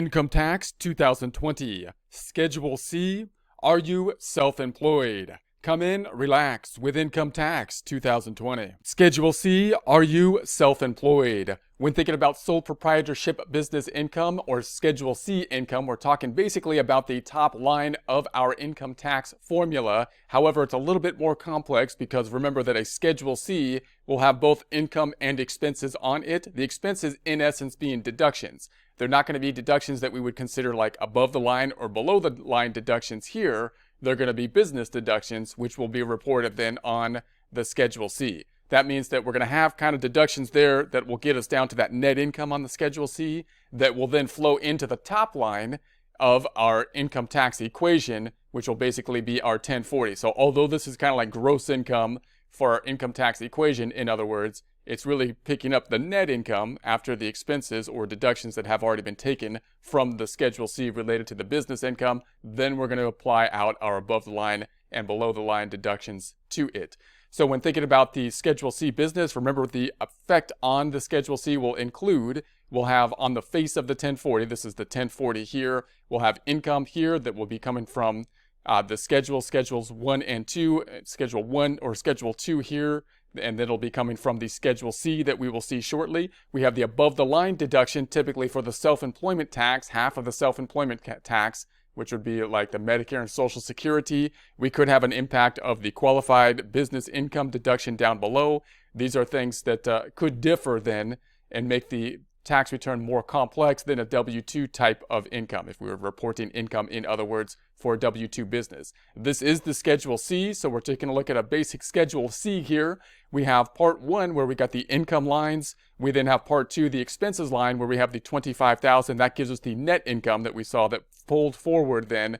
Income Tax 2020. Schedule C. Are you self-employed? Come in, relax with Income Tax 2020. Schedule C. Are you self-employed? When thinking about sole proprietorship business income or Schedule C income, we're talking basically about the top line of our income tax formula. However, it's a little bit more complex because remember that a Schedule C will have both income and expenses on it. The expenses, in essence, being deductions. They're not going to be deductions that we would consider like above the line or below the line deductions here. They're going to be business deductions, which will be reported then on the Schedule C. That means that we're going to have kind of deductions there that will get us down to that net income on the Schedule C that will then flow into the top line of our income tax equation, which will basically be our 1040. So although this is kind of like gross income for our income tax equation, in other words, it's really picking up the net income after the expenses or deductions that have already been taken from the Schedule C related to the business income. Then we're going to apply out our above the line and below the line deductions to it. So when thinking about the Schedule C business, remember the effect on the Schedule C will include, we'll have on the face of the 1040, this is the 1040 here, we'll have income here that will be coming from the Schedules 1 and 2, Schedule 1 or Schedule 2 here, and it'll be coming from the Schedule C that we will see shortly. We have the above the line deduction typically for the self-employment tax, half of the self-employment tax, which would be like the Medicare and Social Security. We could have an impact of the qualified business income deduction down below. These are things that could differ then and make the tax return more complex than a W-2 type of income, if we were reporting income, in other words, for a W-2 business. This is the Schedule C, so we're taking a look at a basic Schedule C here. We have Part 1 where we got the income lines. We then have Part 2, the expenses line, where we have the $25,000. That gives us the net income that we saw that pulled forward then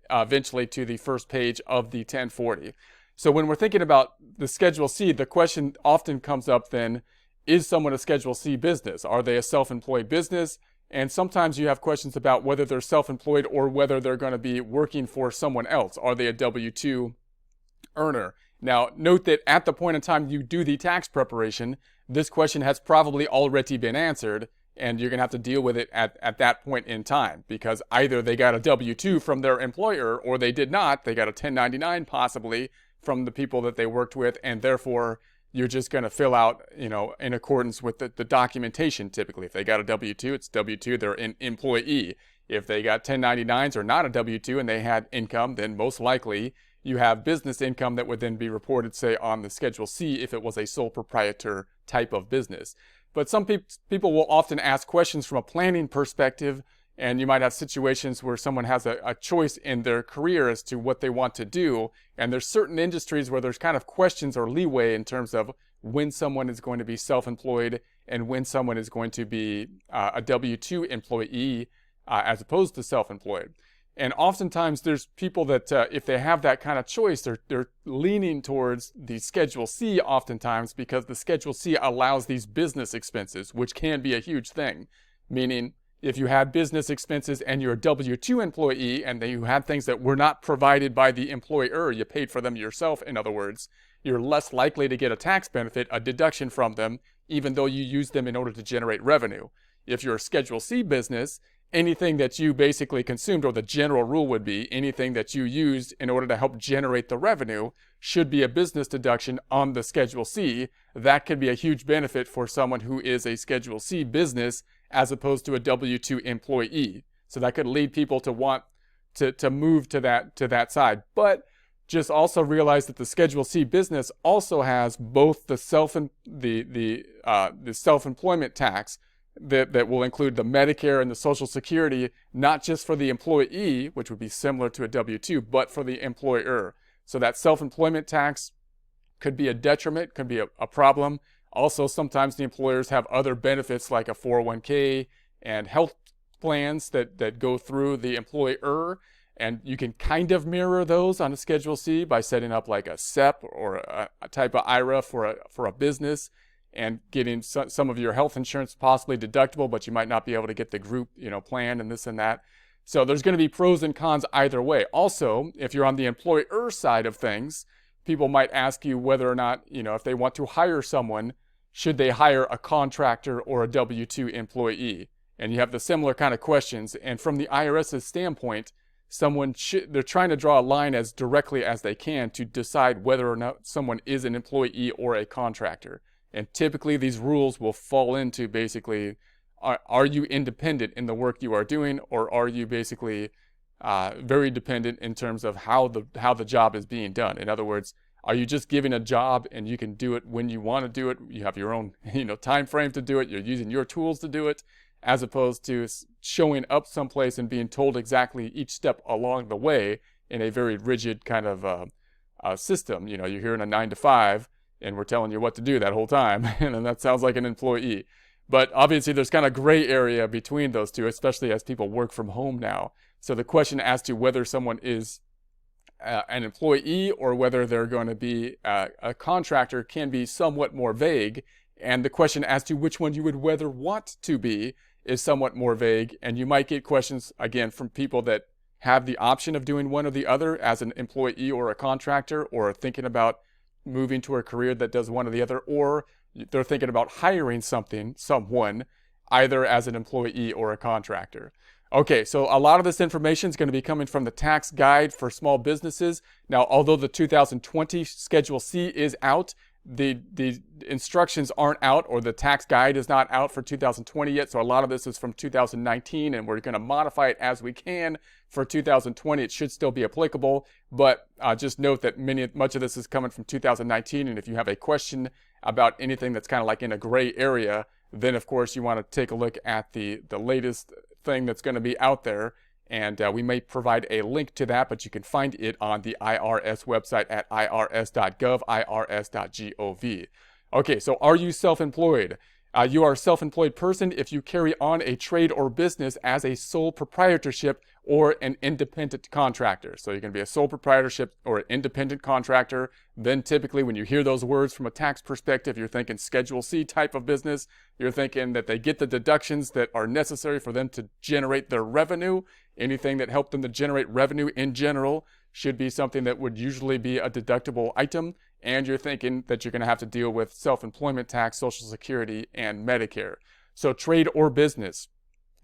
eventually to the first page of the 1040. So when we're thinking about the Schedule C, the question often comes up then, is someone a Schedule C business? Are they a self-employed business? And sometimes you have questions about whether they're self-employed or whether they're going to be working for someone else. Are they a W-2 earner? Now, note that at the point in time you do the tax preparation, this question has probably already been answered, and you're going to have to deal with it at that point in time, because either they got a W-2 from their employer or they did not. They got a 1099 possibly from the people that they worked with, and therefore you're just going to fill out, in accordance with the documentation typically. If they got a W-2, it's W-2, they're an employee. If they got 1099s or not a W-2 and they had income, then most likely you have business income that would then be reported, say, on the Schedule C if it was a sole proprietor type of business. But some people will often ask questions from a planning perspective, and you might have situations where someone has a choice in their career as to what they want to do. And there's certain industries where there's kind of questions or leeway in terms of when someone is going to be self-employed and when someone is going to be a W-2 employee as opposed to self-employed. And oftentimes there's people that if they have that kind of choice, they're leaning towards the Schedule C oftentimes, because the Schedule C allows these business expenses, which can be a huge thing. Meaning, if you had business expenses and you're a W-2 employee and then you had things that were not provided by the employer, you paid for them yourself, in other words, you're less likely to get a tax benefit, a deduction from them, even though you use them in order to generate revenue. If you're a Schedule C business, anything that you basically consumed, or the general rule would be anything that you used in order to help generate the revenue, should be a business deduction on the Schedule C. That could be a huge benefit for someone who is a Schedule C business as opposed to a W-2 employee. So that could lead people to want to move to that side. But just also realize that the Schedule C business also has both the self-employment tax that will include the Medicare and the Social Security, not just for the employee, which would be similar to a W-2, but for the employer. So that self-employment tax could be a detriment, could be a problem. Also, sometimes the employers have other benefits like a 401k and health plans that go through the employer, and you can kind of mirror those on a Schedule C by setting up like a SEP or a type of IRA for a business and getting some of your health insurance possibly deductible, but you might not be able to get the group plan and this and that. So there's going to be pros and cons either way. Also, if you're on the employer side of things, people might ask you whether or not, if they want to hire someone, should they hire a contractor or a W-2 employee? and you have the similar kind of questions. And from the IRS's standpoint, they're trying to draw a line as directly as they can to decide whether or not someone is an employee or a contractor. And typically these rules will fall into basically, are you independent in the work you are doing, or are you basically very dependent in terms of how the job is being done? In other words, are you just giving a job and you can do it when you want to do it? You have your own, time frame to do it. You're using your tools to do it, as opposed to showing up someplace and being told exactly each step along the way in a very rigid kind of system. You're here in a 9 to 5 and we're telling you what to do that whole time. And that sounds like an employee. But obviously there's kind of gray area between those two, especially as people work from home now. So the question as to whether someone is an employee or whether they're going to be a contractor can be somewhat more vague. And the question as to which one you would rather want to be is somewhat more vague. And you might get questions, again, from people that have the option of doing one or the other as an employee or a contractor, or thinking about moving to a career that does one or the other, or they're thinking about hiring someone, either as an employee or a contractor. Okay, so a lot of this information is going to be coming from the tax guide for small businesses. Now, although the 2020 Schedule C is out, the instructions aren't out, or the tax guide is not out for 2020 yet. So a lot of this is from 2019, and we're going to modify it as we can for 2020. It should still be applicable, but just note that much of this is coming from 2019. And if you have a question about anything that's kind of like in a gray area, then of course you want to take a look at the latest thing that's going to be out there. And we may provide a link to that, but you can find it on the IRS website at irs.gov, irs.gov. Okay, so are you self-employed? You are a self-employed person if you carry on a trade or business as a sole proprietorship or an independent contractor. So you can be a sole proprietorship or an independent contractor. Then typically when you hear those words from a tax perspective, you're thinking Schedule C type of business. You're thinking that they get the deductions that are necessary for them to generate their revenue. Anything that helped them to generate revenue in general should be something that would usually be a deductible item. And you're thinking that you're going to have to deal with self-employment tax, Social Security, and Medicare. So trade or business.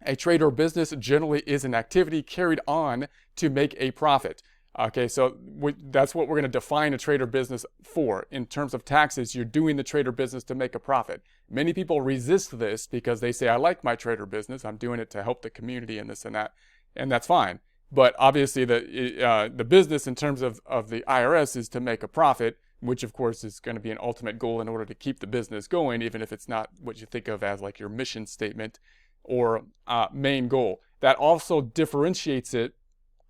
A trade or business generally is an activity carried on to make a profit. Okay, so that's what we're going to define a trade or business for. In terms of taxes, you're doing the trade or business to make a profit. Many people resist this because they say, I like my trade or business. I'm doing it to help the community and this and that. And that's fine. But obviously the business in terms of the IRS is to make a profit, which of course is going to be an ultimate goal in order to keep the business going, even if it's not what you think of as like your mission statement or main goal. That also differentiates it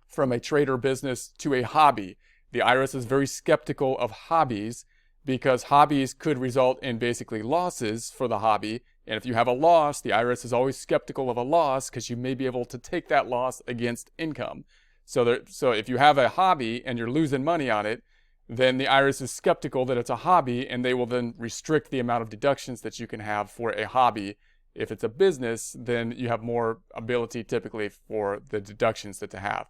from a trade or business to a hobby. The IRS is very skeptical of hobbies because hobbies could result in basically losses for the hobby. And if you have a loss, the IRS is always skeptical of a loss because you may be able to take that loss against income. So if you have a hobby and you're losing money on it, then the IRS is skeptical that it's a hobby, and they will then restrict the amount of deductions that you can have for a hobby. If it's a business, then you have more ability typically for the deductions that to have.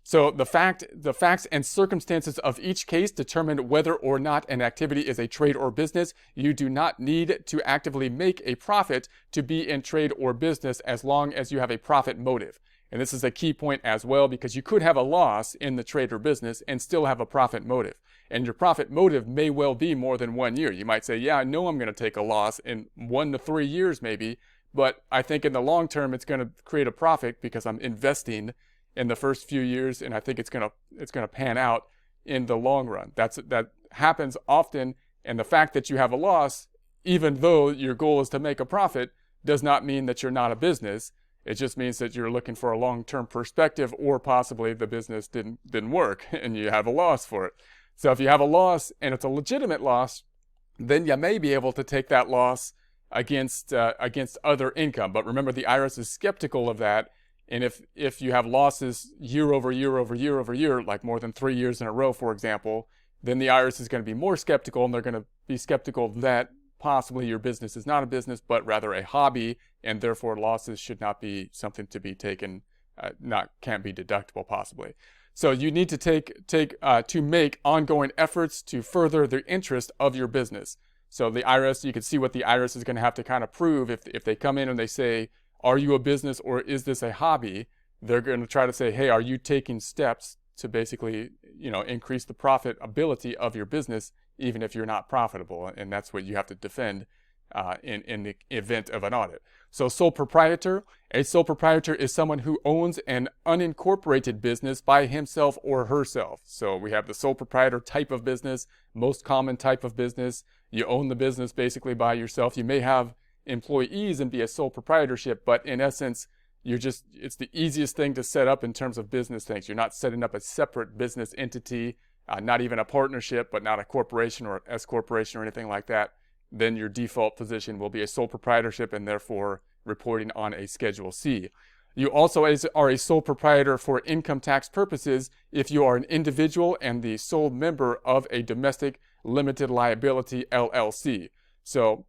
So the facts and circumstances of each case determine whether or not an activity is a trade or business. You do not need to actively make a profit to be in trade or business as long as you have a profit motive. And this is a key point as well, because you could have a loss in the trade or business and still have a profit motive. And your profit motive may well be more than 1 year. You might say, yeah, I know I'm going to take a loss in 1 to 3 years maybe, but I think in the long term it's going to create a profit because I'm investing in the first few years, and I think it's going to pan out in the long run. That happens often, and the fact that you have a loss, even though your goal is to make a profit, does not mean that you're not a business. It just means that you're looking for a long-term perspective, or possibly the business didn't work and you have a loss for it. So if you have a loss and it's a legitimate loss, then you may be able to take that loss against other income. But remember, the IRS is skeptical of that. And if you have losses year over year over year over year, like more than 3 years in a row, for example, then the IRS is going to be more skeptical, and they're going to be skeptical that possibly your business is not a business, but rather a hobby, and therefore losses should not be something to be taken, can't be deductible possibly. So you need to make ongoing efforts to further the interest of your business. So the IRS, you can see what the IRS is going to have to kind of prove if they come in and they say, are you a business or is this a hobby? They're going to try to say, hey, are you taking steps to basically, increase the profitability of your business, even if you're not profitable? And that's what you have to defend in the event of an audit. So sole proprietor, a sole proprietor is someone who owns an unincorporated business by himself or herself. So we have the sole proprietor type of business, most common type of business. You own the business basically by yourself. You may have employees and be a sole proprietorship, but in essence, it's the easiest thing to set up in terms of business things. You're not setting up a separate business entity, not even a partnership, but not a corporation or S corporation or anything like that. Then your default position will be a sole proprietorship and therefore reporting on a Schedule C. You also are a sole proprietor for income tax purposes if you are an individual and the sole member of a domestic limited liability LLC. So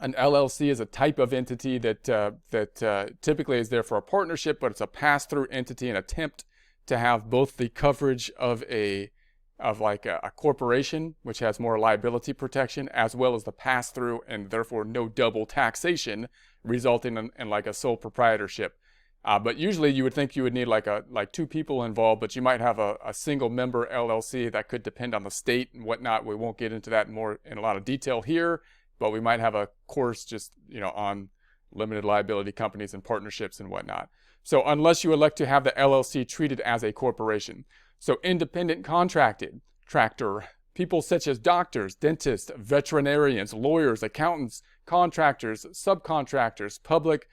an LLC is a type of entity that typically is there for a partnership, but it's a pass-through entity, an attempt to have both the coverage of a corporation, which has more liability protection, as well as the pass-through and therefore no double taxation, resulting in like a sole proprietorship. But usually you would think you would need like two people involved, but you might have a single member LLC. That could depend on the state and whatnot. We won't get into that in a lot of detail here, but we might have a course just on limited liability companies and partnerships and whatnot. So unless you elect to have the LLC treated as a corporation. So independent contractor, people such as doctors, dentists, veterinarians, lawyers, accountants, contractors, subcontractors, public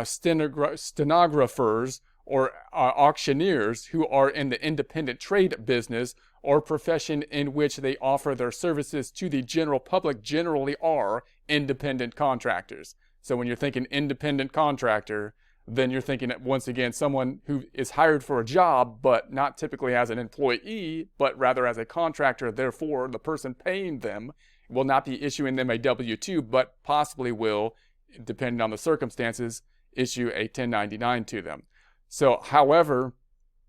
stenographers, or auctioneers who are in the independent trade business or profession in which they offer their services to the general public generally are independent contractors. So when you're thinking independent contractor, then you're thinking, once again, someone who is hired for a job, but not typically as an employee, but rather as a contractor. Therefore, the person paying them will not be issuing them a W-2, but possibly will, depending on the circumstances, issue a 1099 to them. So, however,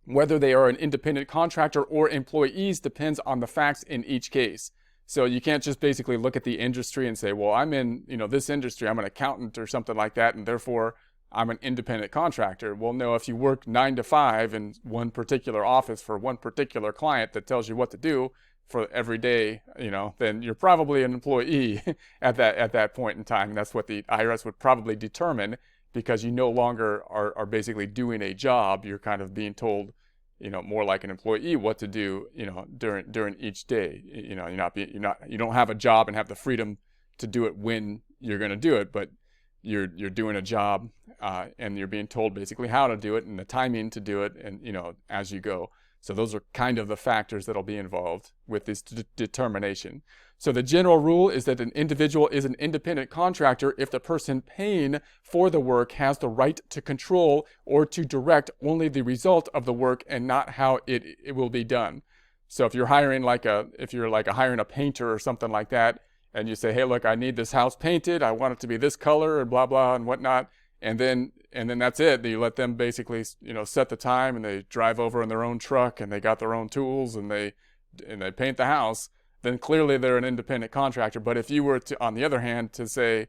whether they are an independent contractor or employees depends on the facts in each case. So you can't just basically look at the industry and say, well, I'm in this industry, I'm an accountant or something like that, and therefore I'm an independent contractor. Well, no, if you work 9 to 5 in one particular office for one particular client that tells you what to do for every day, then you're probably an employee at that point in time. And that's what the IRS would probably determine, because you no longer are basically doing a job. You're kind of being told, more like an employee what to do, during each day. You don't have a job and have the freedom to do it when you're going to do it, but you're doing a job, and you're being told basically how to do it and the timing to do it, and as you go. So those are kind of the factors that'll be involved with this determination. So the general rule is that an individual is an independent contractor if the person paying for the work has the right to control or to direct only the result of the work and not how it will be done. So if you're hiring hiring a painter or something like that, and you say, hey, look, I need this house painted, I want it to be this color and blah, blah, and whatnot. And then that's it. You let them basically, set the time, and they drive over in their own truck, and they got their own tools, and they paint the house. Then clearly they're an independent contractor. But if you were to, on the other hand, to say,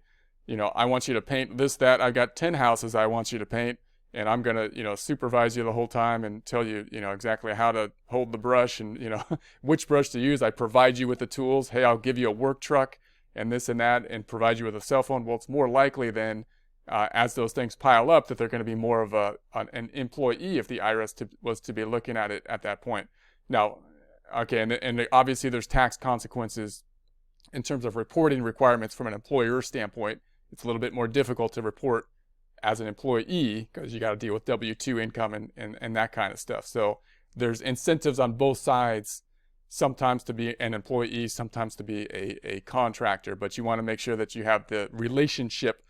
I want you to paint this, that, I've got 10 houses I want you to paint, and I'm going to, supervise you the whole time and tell you, exactly how to hold the brush and, which brush to use. I provide you with the tools. Hey, I'll give you a work truck and this and that, and provide you with a cell phone. Well, it's more likely then, as those things pile up, that they're going to be more of an employee if the IRS was to be looking at it at that point. Now, okay, and obviously there's tax consequences in terms of reporting requirements from an employer standpoint. It's a little bit more difficult to report as an employee because you got to deal with W-2 income and that kind of stuff. So there's incentives on both sides, sometimes to be an employee, sometimes to be a contractor, but you want to make sure that you have the relationship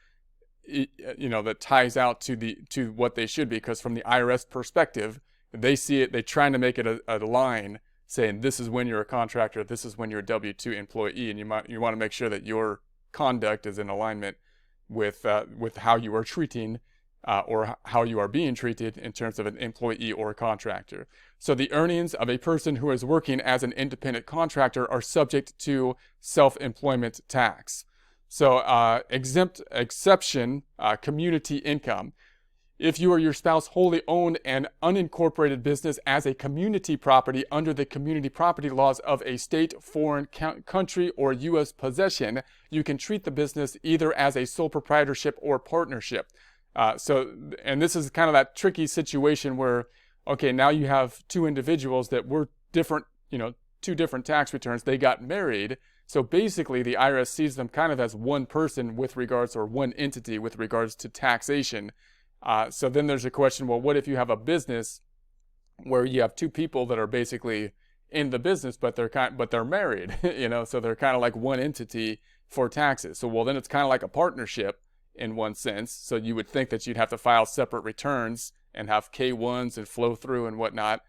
that ties out to what they should be, because from the IRS perspective, they see it, they're trying to make it a line saying this is when you're a contractor, this is when you're a W-2 employee, and you want to make sure that your conduct is in alignment with how you are treating or how you are being treated in terms of an employee or a contractor. So the earnings of a person who is working as an independent contractor are subject to self-employment tax. So exception, community income. If you or your spouse wholly owned an unincorporated business as a community property under the community property laws of a state, foreign country, or U.S. possession, you can treat the business either as a sole proprietorship or partnership. And this is kind of that tricky situation where, okay, now you have two individuals that were different, two different tax returns. They got married. So basically, the IRS sees them kind of as one person with regards, or one entity with regards to taxation. So then there's a question, well, what if you have a business where you have two people that are basically in the business, but they're married, so they're kind of like one entity for taxes. So, well, then it's kind of like a partnership in one sense. So you would think that you'd have to file separate returns and have K-1s and flow through and whatnot.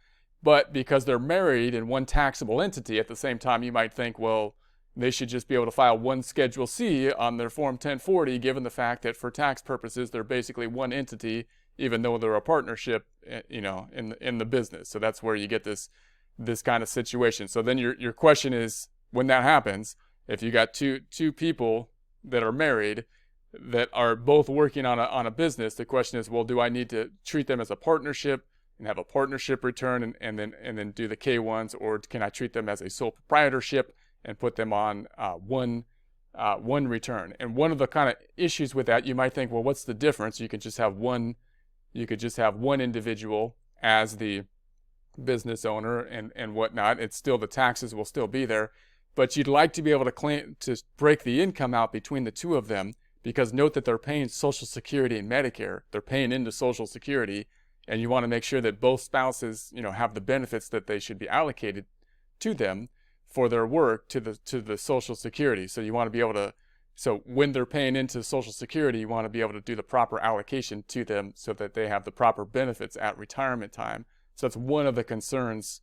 But because they're married in one taxable entity, at the same time, you might think, well, they should just be able to file one Schedule C on their Form 1040, given the fact that for tax purposes, they're basically one entity, even though they're a partnership, in the business. So that's where you get this kind of situation. So then your question is, when that happens, if you got two people that are married that are both working on a business, the question is, well, do I need to treat them as a partnership and have a partnership return and then do the K-1s, or can I treat them as a sole proprietorship and put them on one return? And one of the kind of issues with that, you might think, well, what's the difference? You could just have one individual as the business owner and whatnot. It's still, the taxes will still be there, but you'd like to be able to break the income out between the two of them, because note that they're paying Social Security and Medicare. They're paying into Social Security, and you want to make sure that both spouses, have the benefits that they should be allocated to them for their work to the Social Security. So you want to be able to, so when they're paying into Social Security, you want to be able to do the proper allocation to them so that they have the proper benefits at retirement time. So that's one of the concerns,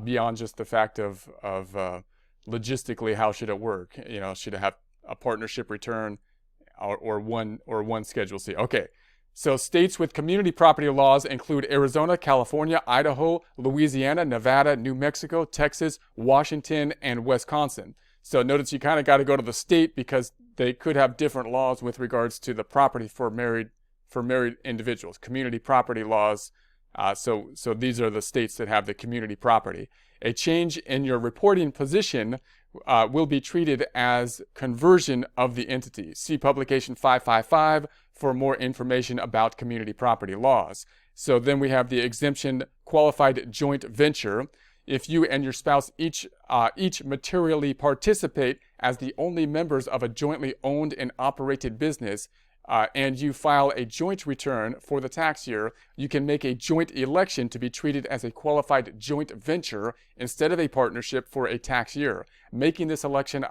beyond just the fact of logistically, how should it work? Should it have a partnership return or one Schedule C? Okay. So states with community property laws include Arizona, California, Idaho, Louisiana, Nevada, New Mexico, Texas, Washington, and Wisconsin. So notice you kind of got to go to the state because they could have different laws with regards to the property for married individuals, community property laws. So these are the states that have the community property. A change in your reporting position will be treated as conversion of the entity. See Publication 555 for more information about community property laws. So then we have the exemption qualified joint venture. If you and your spouse each materially participate as the only members of a jointly owned and operated business, and you file a joint return for the tax year, you can make a joint election to be treated as a qualified joint venture instead of a partnership for a tax year. Making this election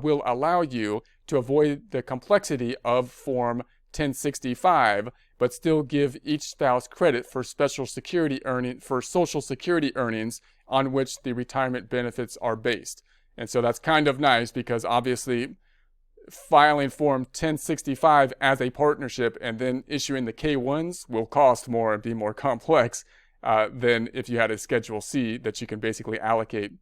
will allow you to avoid the complexity of Form 1065, but still give each spouse credit for Social Security earnings on which the retirement benefits are based. And so that's kind of nice, because obviously filing Form 1065 as a partnership and then issuing the K-1s will cost more and be more complex than if you had a Schedule C that you can basically allocate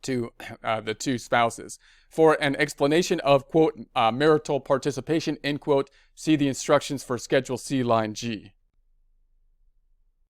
to the two spouses. For an explanation of, quote, marital participation, end quote, see the instructions for Schedule C, line G.